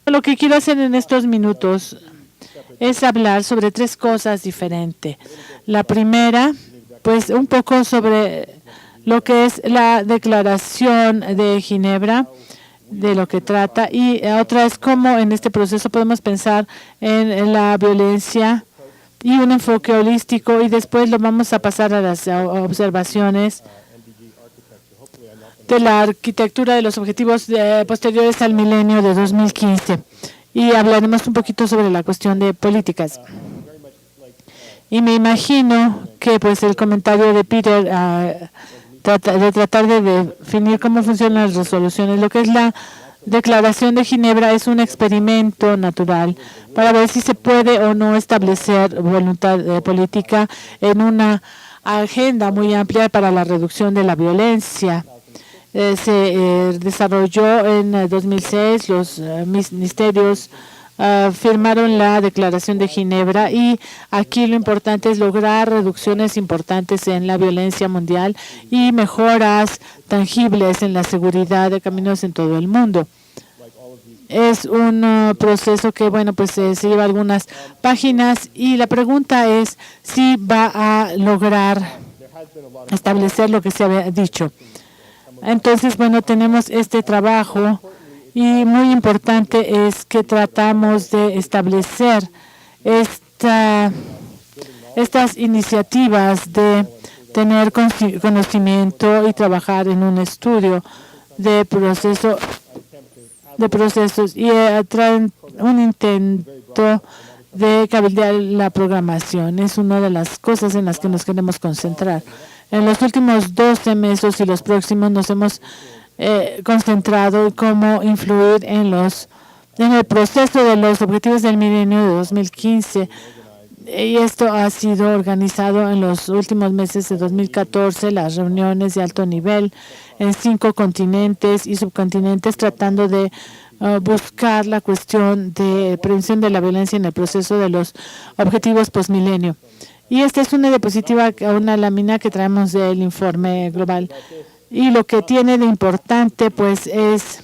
Lo que quiero hacer en estos minutos es hablar sobre tres cosas diferentes. La primera, pues un poco sobre lo que es la Declaración de Ginebra, de lo que trata, y otra es cómo en este proceso podemos pensar en la violencia y un enfoque holístico, y después lo vamos a pasar a las observaciones de la arquitectura de los objetivos posteriores al milenio de 2015. Y hablaremos un poquito sobre la cuestión de políticas. Y me imagino que pues el comentario de Peter de tratar de definir cómo funcionan las resoluciones, lo que es la Declaración de Ginebra es un experimento natural para ver si se puede o no establecer voluntad política en una agenda muy amplia para la reducción de la violencia. Se desarrolló en 2006, los ministerios firmaron la Declaración de Ginebra, y aquí lo importante es lograr reducciones importantes en la violencia mundial y mejoras tangibles en la seguridad de caminos en todo el mundo. Es un proceso que, bueno, pues se lleva algunas páginas, y la pregunta es si va a lograr establecer lo que se había dicho. Entonces, bueno, tenemos este trabajo, y muy importante es que tratamos de establecer estas iniciativas de tener conocimiento y trabajar en un estudio de procesos, y traen un intento de cabildear la programación. Es una de las cosas en las que nos queremos concentrar. En los últimos 12 meses y los próximos nos hemos concentrado en cómo influir en el proceso de los objetivos del milenio de 2015. Y esto ha sido organizado en los últimos meses de 2014, las reuniones de alto nivel en 5 continentes y subcontinentes, tratando de buscar la cuestión de prevención de la violencia en el proceso de los objetivos postmilenio. Y esta es una diapositiva, una lámina que traemos del informe global. Y lo que tiene de importante, pues, es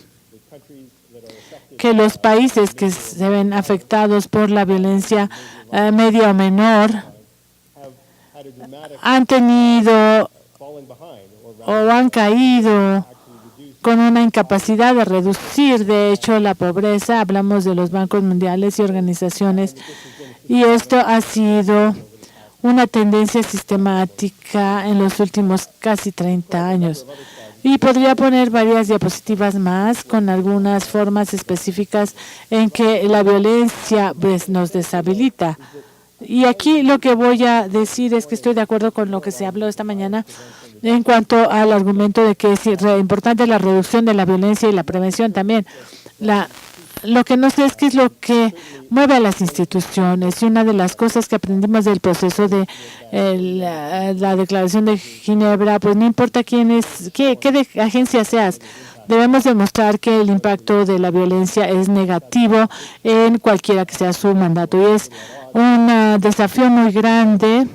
que los países que se ven afectados por la violencia media o menor han tenido o han caído con una incapacidad de reducir, de hecho, la pobreza. Hablamos de los bancos mundiales y organizaciones, y esto ha sido una tendencia sistemática en los últimos casi 30 años. Y podría poner varias diapositivas más con algunas formas específicas en que la violencia pues, nos deshabilita. Y aquí lo que voy a decir es que estoy de acuerdo con lo que se habló esta mañana en cuanto al argumento de que es importante la reducción de la violencia y la prevención también. Lo que no sé es qué es lo que mueve a las instituciones, y una de las cosas que aprendimos del proceso de la Declaración de Ginebra, pues no importa quién es, qué agencia seas, debemos demostrar que el impacto de la violencia es negativo en cualquiera que sea su mandato, y es un desafío muy grande.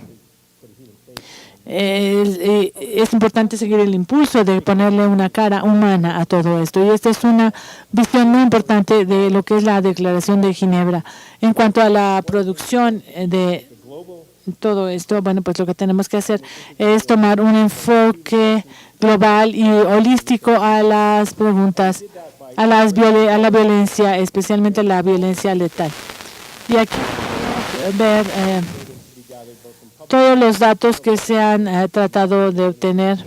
Es importante seguir el impulso de ponerle una cara humana a todo esto. Y esta es una visión muy importante de lo que es la Declaración de Ginebra. En cuanto a la producción de todo esto, bueno, pues lo que tenemos que hacer es tomar un enfoque global y holístico a las preguntas, a la violencia, especialmente la violencia letal. Y aquí podemos ver todos los datos que se han tratado de obtener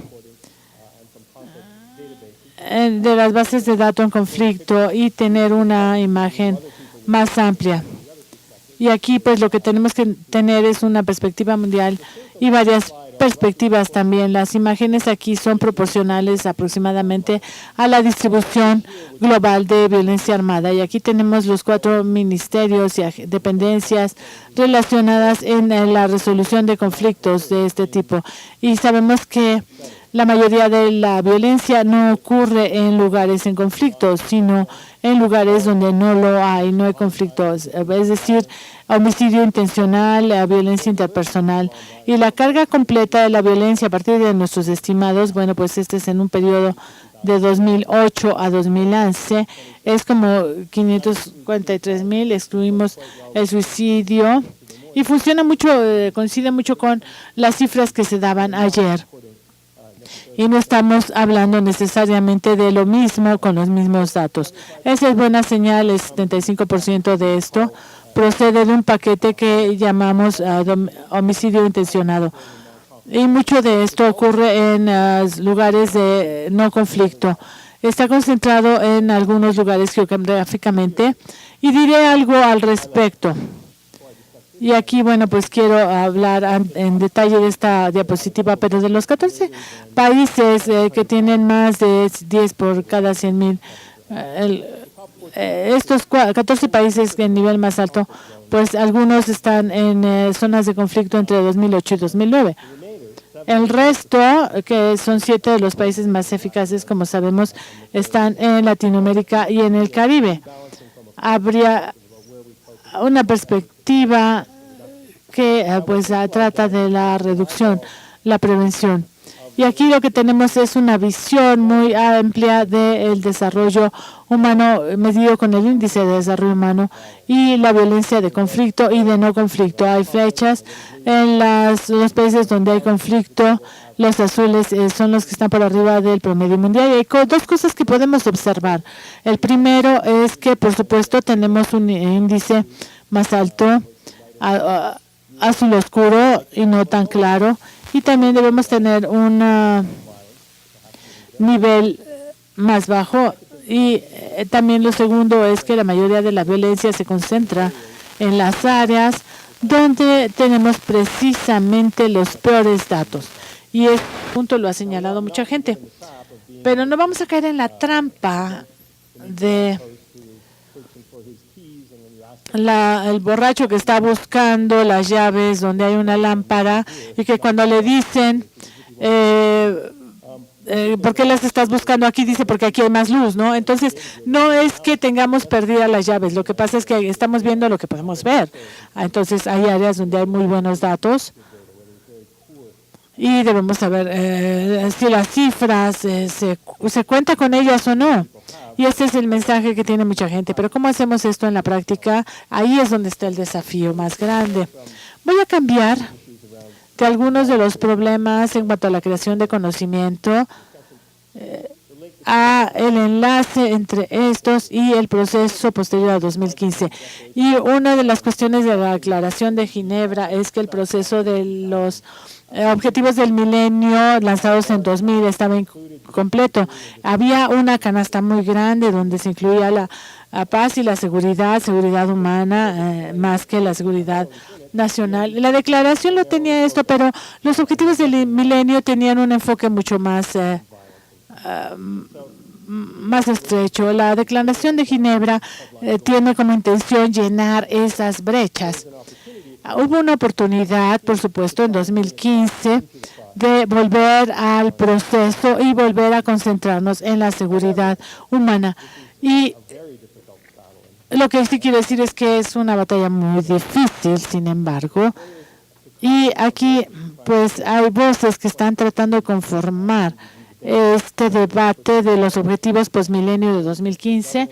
de las bases de datos en conflicto, y tener una imagen más amplia. Y aquí pues lo que tenemos que tener es una perspectiva mundial y varias perspectivas también. Las imágenes aquí son proporcionales aproximadamente a la distribución global de violencia armada. Y aquí tenemos los 4 ministerios y dependencias relacionadas en la resolución de conflictos de este tipo. Y sabemos que la mayoría de la violencia no ocurre en lugares en conflicto, sino en lugares donde no hay conflictos, es decir, homicidio intencional, violencia interpersonal. Y la carga completa de la violencia a partir de nuestros estimados, bueno, pues este es en un periodo de 2008 a 2011, es como 543,000, excluimos el suicidio, y funciona mucho, coincide mucho con las cifras que se daban ayer. Y no estamos hablando necesariamente de lo mismo con los mismos datos. Esa es buena señal, el 75% de esto procede de un paquete que llamamos homicidio intencionado. Y mucho de esto ocurre en lugares de no conflicto. Está concentrado en algunos lugares geográficamente y diré algo al respecto. Y aquí, bueno, pues quiero hablar en detalle de esta diapositiva, pero de los 14 países que tienen más de 10 por cada 100,000, estos 14 países en nivel más alto, pues algunos están en zonas de conflicto entre 2008 y 2009. El resto, que son 7 de los países más eficaces, como sabemos, están en Latinoamérica y en el Caribe. Habría una perspectiva que pues trata de la reducción, la prevención. Y aquí lo que tenemos es una visión muy amplia del desarrollo humano medido con el índice de desarrollo humano y la violencia de conflicto y de no conflicto. Hay flechas en los países donde hay conflicto. Los azules son los que están por arriba del promedio mundial. Y hay dos cosas que podemos observar. El primero es que, por supuesto, tenemos un índice más alto, azul oscuro y no tan claro. Y también debemos tener un nivel más bajo. Y también lo segundo es que la mayoría de la violencia se concentra en las áreas donde tenemos precisamente los peores datos. Y este punto lo ha señalado mucha gente. Pero no vamos a caer en la trampa de el borracho que está buscando las llaves donde hay una lámpara y que cuando le dicen ¿por qué las estás buscando aquí? Dice, porque aquí hay más luz, ¿no? Entonces, no es que tengamos perdidas las llaves. Lo que pasa es que estamos viendo lo que podemos ver. Entonces, hay áreas donde hay muy buenos datos y debemos saber si las cifras se cuenta con ellas o no. Y este es el mensaje que tiene mucha gente. Pero ¿cómo hacemos esto en la práctica? Ahí es donde está el desafío más grande. Voy a cambiar de algunos de los problemas en cuanto a la creación de conocimiento a el enlace entre estos y el proceso posterior a 2015. Y una de las cuestiones de la Declaración de Ginebra es que el proceso de los objetivos del milenio lanzados en 2000 estaba incompleto. Había una canasta muy grande donde se incluía la paz y la seguridad humana, más que la seguridad nacional. La declaración lo tenía esto, pero los objetivos del milenio tenían un enfoque mucho más estrecho. La Declaración de Ginebra tiene como intención llenar esas brechas. Hubo una oportunidad, por supuesto, en 2015 de volver al proceso y volver a concentrarnos en la seguridad humana. Y lo que sí quiero decir es que es una batalla muy difícil, sin embargo. Y aquí, pues, hay voces que están tratando de conformar este debate de los objetivos postmilenio de 2015.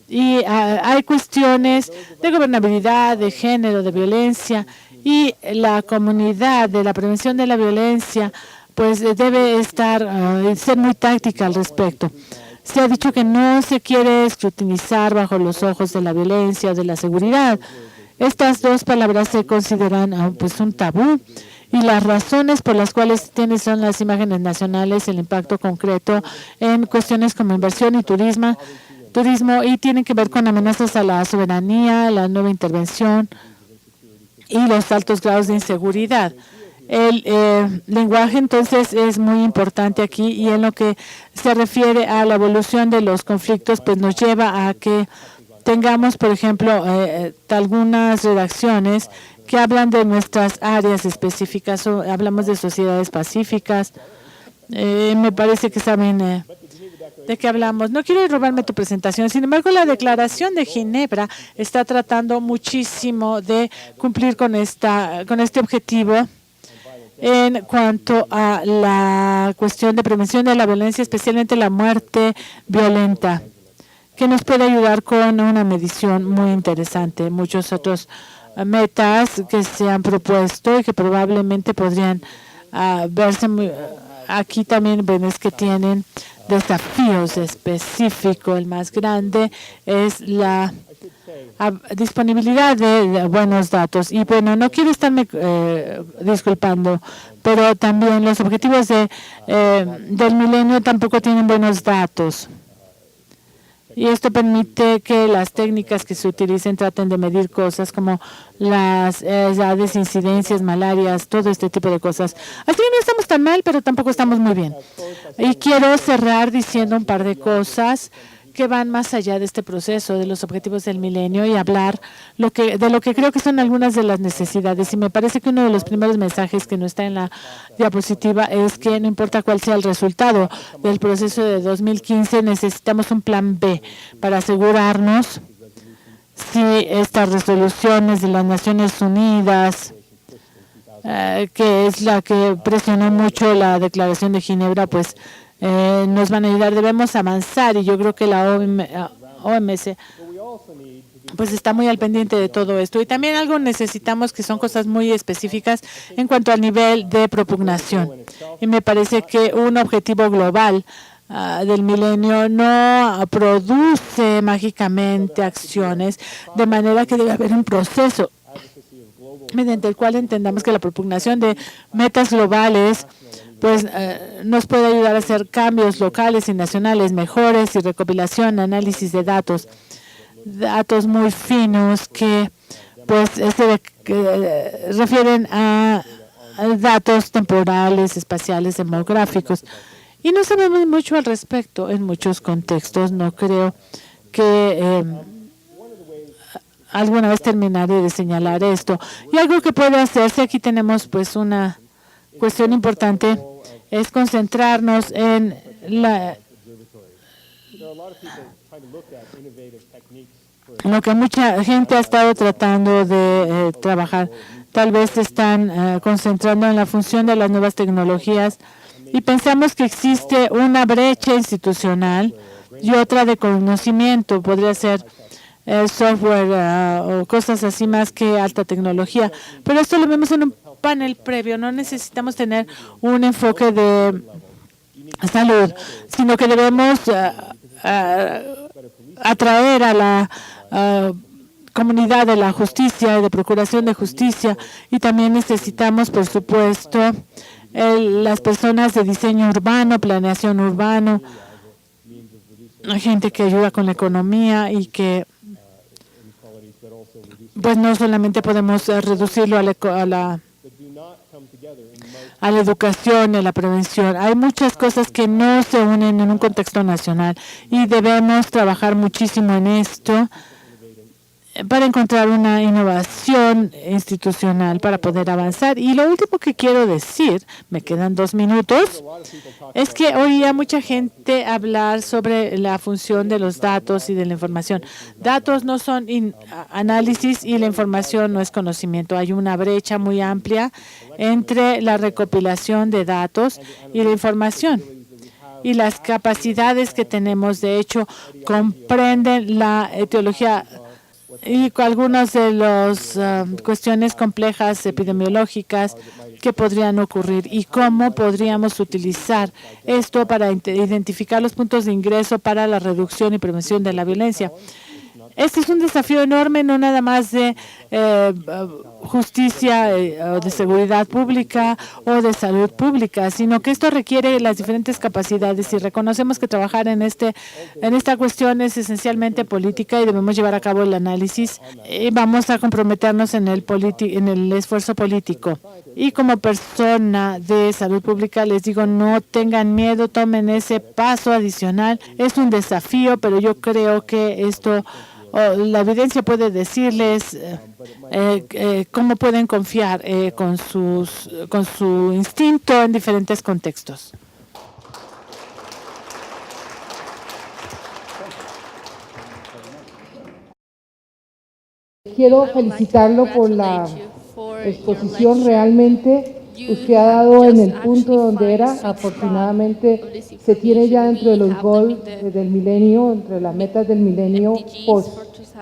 Y hay cuestiones de gobernabilidad, de género, de violencia, y la comunidad de la prevención de la violencia pues debe ser muy táctica al respecto. Se ha dicho que no se quiere escrutinizar bajo los ojos de la violencia o de la seguridad. Estas dos palabras se consideran pues un tabú, y las razones por las cuales son las imágenes nacionales, el impacto concreto en cuestiones como inversión y turismo, y tienen que ver con amenazas a la soberanía, la nueva intervención y los altos grados de inseguridad. El lenguaje, entonces, es muy importante aquí, y en lo que se refiere a la evolución de los conflictos, pues nos lleva a que tengamos, por ejemplo, algunas redacciones que hablan de nuestras áreas específicas. Hablamos de sociedades pacíficas, Me parece que saben de qué hablamos. No quiero robarme tu presentación. Sin embargo, la Declaración de Ginebra está tratando muchísimo de cumplir con este objetivo en cuanto a la cuestión de prevención de la violencia, especialmente la muerte violenta, que nos puede ayudar con una medición muy interesante. Muchos otros metas que se han propuesto y que probablemente podrían verse aquí también. Es que tienen desafíos específicos. El más grande es la disponibilidad de buenos datos. Y bueno, no quiero estarme disculpando, pero también los objetivos del milenio tampoco tienen buenos datos. Y esto permite que las técnicas que se utilicen traten de medir cosas como las edades, incidencias, malarias, todo este tipo de cosas. Así que no estamos tan mal, pero tampoco estamos muy bien. Y quiero cerrar diciendo un par de cosas que van más allá de este proceso de los objetivos del milenio y hablar de lo que creo que son algunas de las necesidades. Y me parece que uno de los primeros mensajes que no está en la diapositiva es que no importa cuál sea el resultado del proceso de 2015, necesitamos un plan B para asegurarnos si estas resoluciones de las Naciones Unidas, que es la que presionó mucho la Declaración de Ginebra, pues nos van a ayudar. Debemos avanzar y yo creo que la OMS pues está muy al pendiente de todo esto. Y también algo necesitamos que son cosas muy específicas en cuanto al nivel de propugnación. Y me parece que un objetivo global del milenio no produce mágicamente acciones, de manera que debe haber un proceso mediante el cual entendamos que la propugnación de metas globales pues nos puede ayudar a hacer cambios locales y nacionales mejores y recopilación, análisis de datos muy finos que pues refieren a datos temporales, espaciales, demográficos. Y no sabemos mucho al respecto en muchos contextos. No creo que alguna vez terminaré de señalar esto. Y algo que puede hacerse, aquí tenemos pues una cuestión importante, es concentrarnos en lo que mucha gente ha estado tratando de trabajar. Tal vez se están concentrando en la función de las nuevas tecnologías y pensamos que existe una brecha institucional y otra de conocimiento. Podría ser software o cosas así más que alta tecnología. Pero esto lo vemos en un panel previo. No necesitamos tener un enfoque de salud, sino que debemos atraer a la comunidad de la justicia y de procuración de justicia. Y también necesitamos, por supuesto, las personas de diseño urbano, planeación urbano, gente que ayuda con la economía y que pues no solamente podemos reducirlo a la educación y a la prevención. Hay muchas cosas que no se unen en un contexto nacional y debemos trabajar muchísimo en esto para encontrar una innovación institucional para poder avanzar. Y lo último que quiero decir, me quedan 2 minutos, es que oía mucha gente hablar sobre la función de los datos y de la información. Datos no son análisis y la información no es conocimiento. Hay una brecha muy amplia entre la recopilación de datos y la información. Y las capacidades que tenemos, de hecho, comprenden la etiología y algunas de las cuestiones complejas epidemiológicas que podrían ocurrir y cómo podríamos utilizar esto para identificar los puntos de ingreso para la reducción y prevención de la violencia. Este es un desafío enorme, no nada más de justicia o de seguridad pública o de salud pública, sino que esto requiere las diferentes capacidades y reconocemos que trabajar en esta cuestión es esencialmente política y debemos llevar a cabo el análisis y vamos a comprometernos en el esfuerzo político. Y como persona de salud pública les digo, no tengan miedo, tomen ese paso adicional. Es un desafío, pero yo creo que la evidencia puede decirles cómo pueden confiar con su instinto en diferentes contextos. quiero felicitarlo por la exposición. Realmente usted ha dado en el punto donde era. Afortunadamente se tiene ya dentro de los goals del milenio, entre las metas del milenio post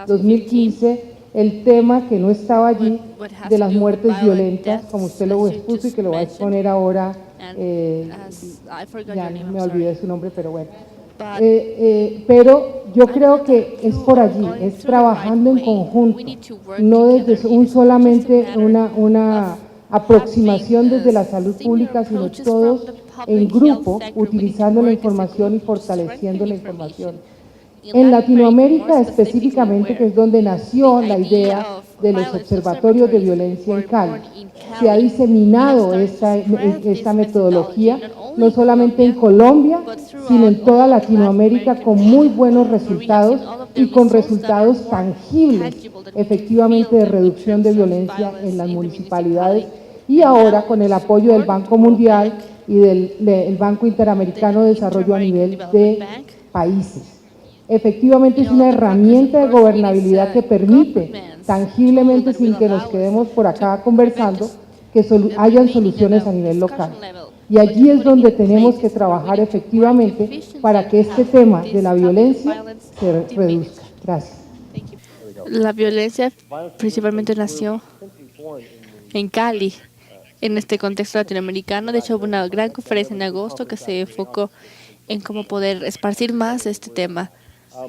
2015, el tema que no estaba allí de las muertes violentas, como usted lo expuso y que lo va a exponer ahora, ya me olvidé su nombre, pero bueno. Pero yo creo que es por allí, es trabajando en conjunto, no desde solamente una aproximación desde la salud pública, sino todos en grupo, utilizando la información y fortaleciendo la información. En Latinoamérica específicamente, que es donde nació la idea de los observatorios de violencia en Cali, se ha diseminado esta metodología, no solamente en Colombia, sino en toda Latinoamérica, con muy buenos resultados y con resultados tangibles, efectivamente, de reducción de violencia en las municipalidades, y ahora con el apoyo del Banco Mundial y del Banco Interamericano de Desarrollo a nivel de países. Efectivamente es una herramienta de gobernabilidad que permite tangiblemente, sin que nos quedemos por acá conversando, que hayan soluciones a nivel local. Y allí es donde tenemos que trabajar efectivamente para que este tema de la violencia se reduzca. Gracias. La violencia principalmente nació en Cali, en este contexto latinoamericano. De hecho, hubo una gran conferencia en agosto que se enfocó en cómo poder esparcir más este tema.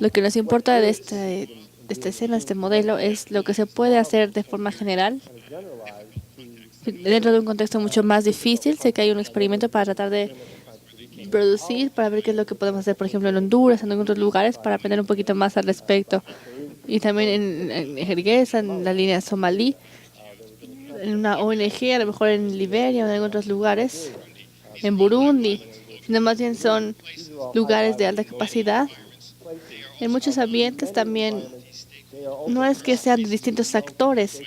Lo que nos importa de esta escena, de este modelo, es lo que se puede hacer de forma general dentro de un contexto mucho más difícil. Sé que hay un experimento para tratar de producir, para ver qué es lo que podemos hacer, por ejemplo, en Honduras, en otros lugares, para aprender un poquito más al respecto. Y también en Jerguesa, en la línea somalí, en una ONG, a lo mejor en Liberia o en otros lugares, en Burundi, sino más bien son lugares de alta capacidad. En muchos ambientes también no es que sean distintos actores.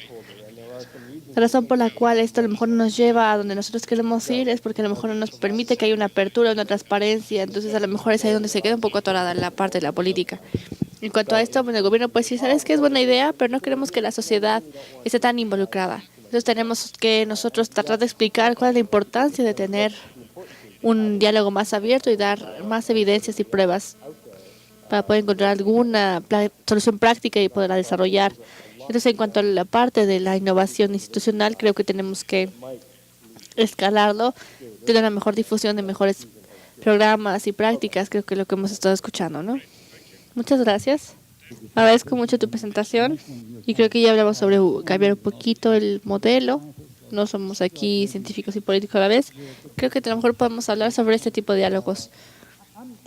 La razón por la cual esto a lo mejor no nos lleva a donde nosotros queremos ir es porque a lo mejor no nos permite que haya una apertura, una transparencia. Entonces a lo mejor es ahí donde se queda un poco atorada la parte de la política. En cuanto a esto, bueno, el gobierno puede decir, ¿sabes qué? Es buena idea, pero no queremos que la sociedad esté tan involucrada. Entonces tenemos que nosotros tratar de explicar cuál es la importancia de tener un diálogo más abierto y dar más evidencias y pruebas para poder encontrar alguna solución práctica y poderla desarrollar. Entonces, en cuanto a la parte de la innovación institucional, creo que tenemos que escalarlo, tener una mejor difusión de mejores programas y prácticas, creo que es lo que hemos estado escuchando, ¿no? Muchas gracias. Agradezco mucho tu presentación y creo que ya hablamos sobre cambiar un poquito el modelo. No somos aquí científicos y políticos a la vez. Creo que a lo mejor podemos hablar sobre este tipo de diálogos.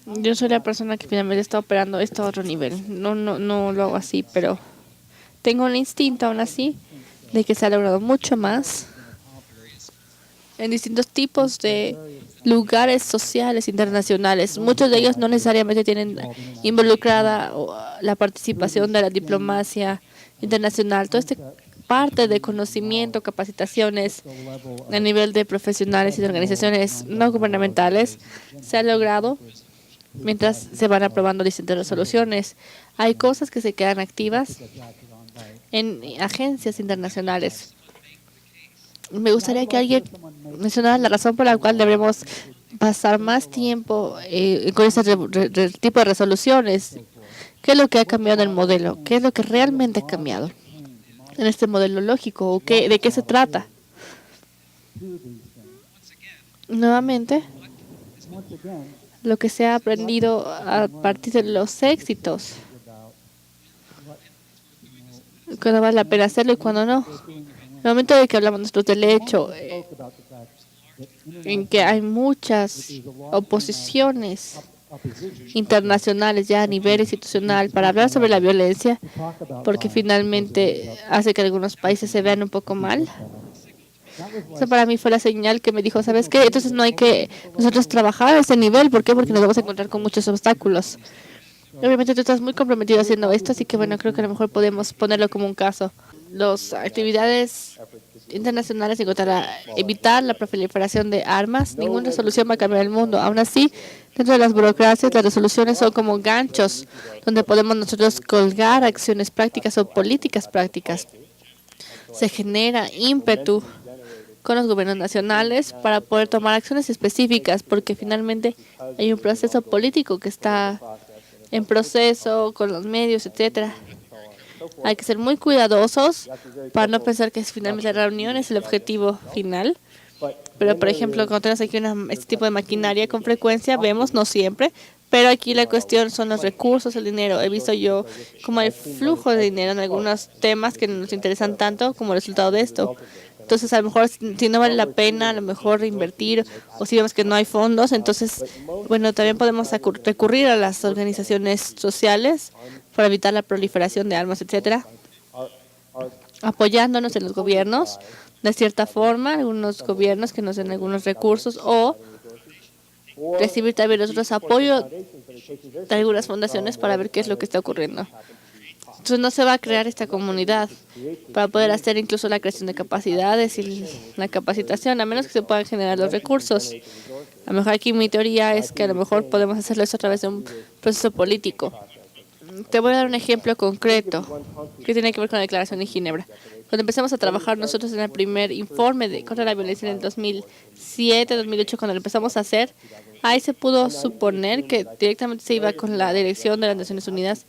Yo soy la persona que finalmente está operando esto a otro nivel. No lo hago así, pero tengo un instinto aún así de que se ha logrado mucho más en distintos tipos de lugares sociales internacionales. Muchos de ellos no necesariamente tienen involucrada la participación de la diplomacia internacional. Toda esta parte de conocimiento, capacitaciones a nivel de profesionales y de organizaciones no gubernamentales se ha logrado mientras se van aprobando distintas resoluciones. Hay cosas que se quedan activas en agencias internacionales. Me gustaría que alguien mencionara la razón por la cual debemos pasar más tiempo con este tipo de resoluciones. ¿Qué es lo que ha cambiado en el modelo? ¿Qué es lo que realmente ha cambiado en este modelo lógico? ¿De qué se trata? Nuevamente, lo que se ha aprendido a partir de los éxitos. Cuando vale la pena hacerlo y cuando no. En el momento de que hablamos nosotros del hecho, en que hay muchas oposiciones internacionales ya a nivel institucional para hablar sobre la violencia, porque finalmente hace que algunos países se vean un poco mal. Eso para mí fue la señal que me dijo, ¿sabes qué? Entonces no hay que nosotros trabajar a ese nivel. ¿Por qué? Porque nos vamos a encontrar con muchos obstáculos. Obviamente tú estás muy comprometido haciendo esto, así que bueno, creo que a lo mejor podemos ponerlo como un caso. Las actividades internacionales en cuanto a evitar la proliferación de armas. Ninguna resolución va a cambiar el mundo. Aún así, dentro de las burocracias, las resoluciones son como ganchos donde podemos nosotros colgar acciones prácticas o políticas prácticas. Se genera ímpetu con los gobiernos nacionales para poder tomar acciones específicas, porque finalmente hay un proceso político que está en proceso con los medios, etcétera. Hay que ser muy cuidadosos para no pensar que finalmente la reunión es el objetivo final. Pero, por ejemplo, cuando tenemos aquí este tipo de maquinaria con frecuencia, vemos, no siempre, pero aquí la cuestión son los recursos, el dinero. He visto yo como hay flujo de dinero en algunos temas que no nos interesan tanto como resultado de esto. Entonces, a lo mejor, si no vale la pena, a lo mejor reinvertir, o si vemos que no hay fondos, entonces, bueno, también podemos recurrir a las organizaciones sociales para evitar la proliferación de armas, etcétera, apoyándonos en los gobiernos, de cierta forma, algunos gobiernos que nos den algunos recursos, o recibir también nosotros apoyo de algunas fundaciones para ver qué es lo que está ocurriendo. Entonces no se va a crear esta comunidad para poder hacer incluso la creación de capacidades y la capacitación, a menos que se puedan generar los recursos. A lo mejor aquí mi teoría es que a lo mejor podemos hacerlo eso a través de un proceso político. Te voy a dar un ejemplo concreto que tiene que ver con la Declaración de Ginebra. Cuando empezamos a trabajar nosotros en el primer informe contra la violencia en el 2007, 2008, cuando lo empezamos a hacer, ahí se pudo suponer que directamente se iba con la dirección de las Naciones Unidas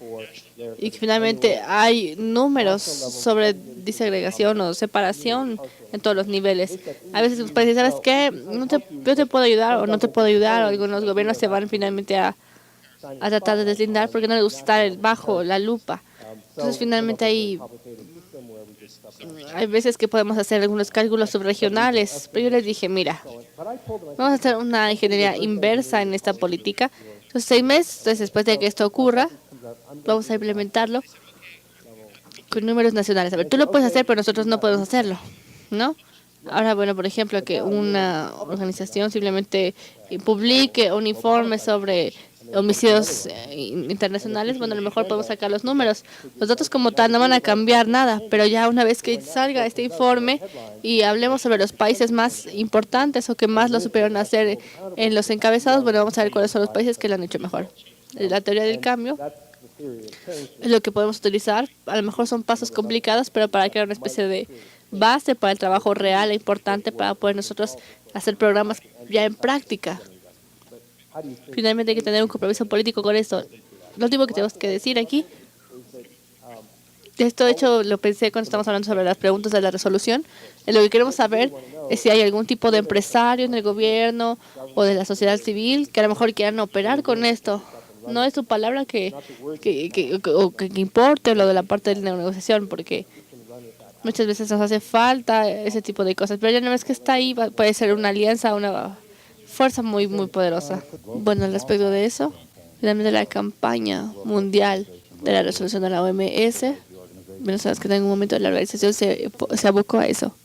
y que finalmente hay números sobre disagregación o separación en todos los niveles. A veces los países, ¿sabes qué? Yo te puedo ayudar o no te puedo ayudar, o algunos gobiernos se van finalmente a tratar de deslindar porque no les gusta estar bajo la lupa. Entonces finalmente hay veces que podemos hacer algunos cálculos subregionales, pero yo les dije, mira, vamos a hacer una ingeniería inversa en esta política. Entonces 6 meses después de que esto ocurra, vamos a implementarlo con números nacionales. A ver, tú lo puedes hacer, pero nosotros no podemos hacerlo, ¿no? Ahora, bueno, por ejemplo, que una organización simplemente publique un informe sobre homicidios internacionales, bueno, a lo mejor podemos sacar los números. Los datos como tal no van a cambiar nada, pero ya una vez que salga este informe y hablemos sobre los países más importantes o que más lo supieron hacer en los encabezados, bueno, vamos a ver cuáles son los países que lo han hecho mejor. La teoría del cambio es lo que podemos utilizar. A lo mejor son pasos complicados, pero para crear una especie de base para el trabajo real e importante para poder nosotros hacer programas ya en práctica. Finalmente hay que tener un compromiso político con esto. Lo último que tenemos que decir aquí, esto de hecho lo pensé cuando estamos hablando sobre las preguntas de la resolución, lo que queremos saber es si hay algún tipo de empresario en el gobierno o de la sociedad civil que a lo mejor quieran operar con esto. No es tu palabra que importe lo de la parte de la negociación, porque muchas veces nos hace falta ese tipo de cosas, pero ya una vez que está ahí puede ser una alianza, una fuerza muy, muy poderosa. Bueno, al respecto de eso, finalmente la campaña mundial de la resolución de la OMS, bueno, sabes que en algún momento la organización se abocó a eso.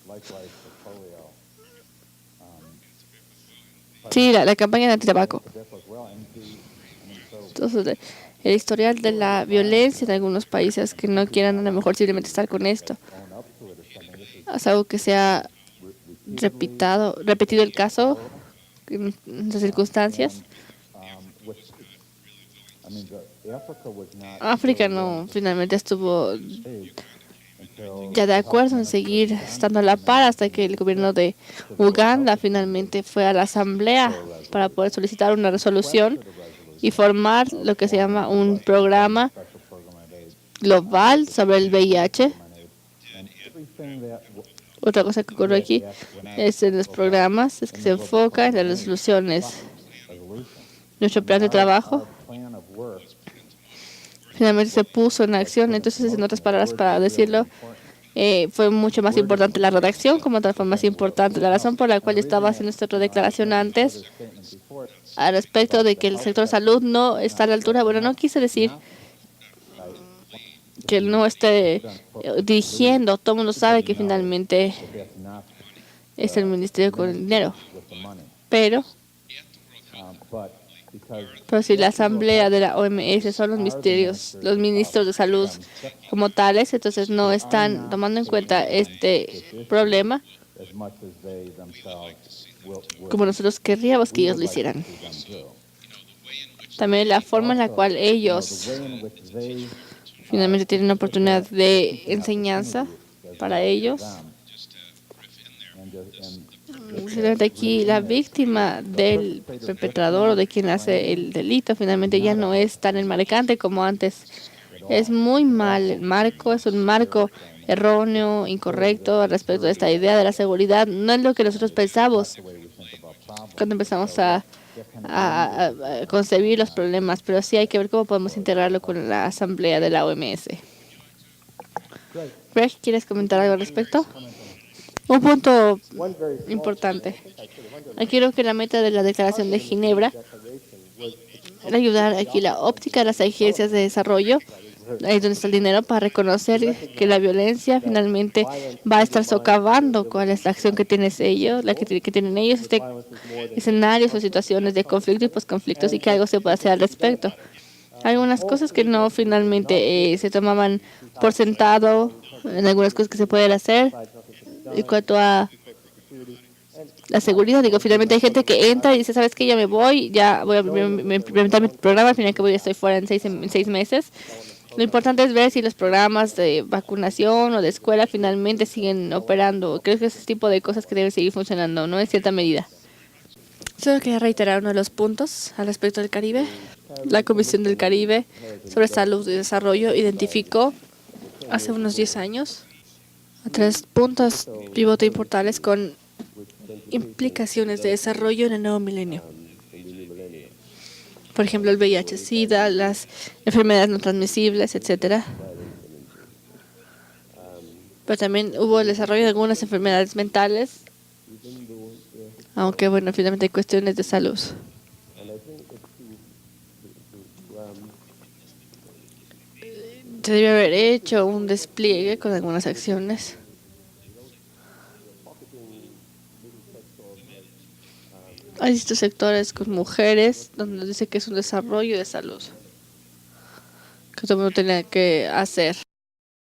Sí, la campaña de antitabaco. Entonces, el historial de la violencia en algunos países que no quieran a lo mejor simplemente estar con esto. Es algo que se ha repetido el caso en esas circunstancias. África no finalmente estuvo ya de acuerdo en seguir estando a la par hasta que el gobierno de Uganda finalmente fue a la asamblea para poder solicitar una resolución y formar lo que se llama un programa global sobre el VIH. Otra cosa que ocurre aquí es en los programas, es que se enfoca en las resoluciones. Nuestro plan de trabajo finalmente se puso en acción. Entonces, en otras palabras, para decirlo, fue mucho más importante la redacción, como tal fue más importante. La razón por la cual yo estaba haciendo esta otra declaración antes, al respecto de que el sector salud no está a la altura, bueno, no quise decir que no esté dirigiendo. Todo el mundo sabe que finalmente es el ministerio con el dinero. Pero Pero si la asamblea de la OMS son los ministros de salud como tales, entonces no están tomando en cuenta este problema como nosotros querríamos que ellos lo hicieran. También la forma en la cual ellos finalmente tienen una oportunidad de enseñanza para ellos. Finalmente aquí la víctima del perpetrador o de quien hace el delito finalmente ya no es tan enmarcante como antes. Es muy mal el marco, es un marco erróneo, incorrecto respecto a esta idea de la seguridad. No es lo que nosotros pensamos cuando empezamos a concebir los problemas, pero sí hay que ver cómo podemos integrarlo con la asamblea de la OMS. Greg, ¿quieres comentar algo al respecto? Un punto importante. Aquí creo que la meta de la Declaración de Ginebra era ayudar aquí la óptica de las agencias de desarrollo, ahí es donde está el dinero, para reconocer que la violencia finalmente va a estar socavando cuál es la acción que tienen ellos, que tienen ellos, escenarios o situaciones de conflicto y posconflictos, y que algo se puede hacer al respecto. Algunas cosas que no finalmente se tomaban por sentado, en algunas cosas que se pueden hacer. En cuanto a la seguridad, digo, finalmente hay gente que entra y dice, ¿sabes qué? Ya me voy, ya voy a implementar mi programa, al final que voy, estoy fuera en 6 meses. Lo importante es ver si los programas de vacunación o de escuela finalmente siguen operando. Creo que ese tipo de cosas que deben seguir funcionando, ¿no? En cierta medida. Solo quería reiterar uno de los puntos al respecto del Caribe. La Comisión del Caribe sobre Salud y Desarrollo identificó hace unos 10 años 3 puntos pivote importantes con implicaciones de desarrollo en el nuevo milenio. Por ejemplo, el VIH-Sida, las enfermedades no transmisibles, etc. Pero también hubo el desarrollo de algunas enfermedades mentales, aunque bueno, finalmente hay cuestiones de salud. Se debe haber hecho un despliegue con algunas acciones. Hay distintos sectores con mujeres donde nos dice que es un desarrollo de salud que todo el mundo tiene que hacer.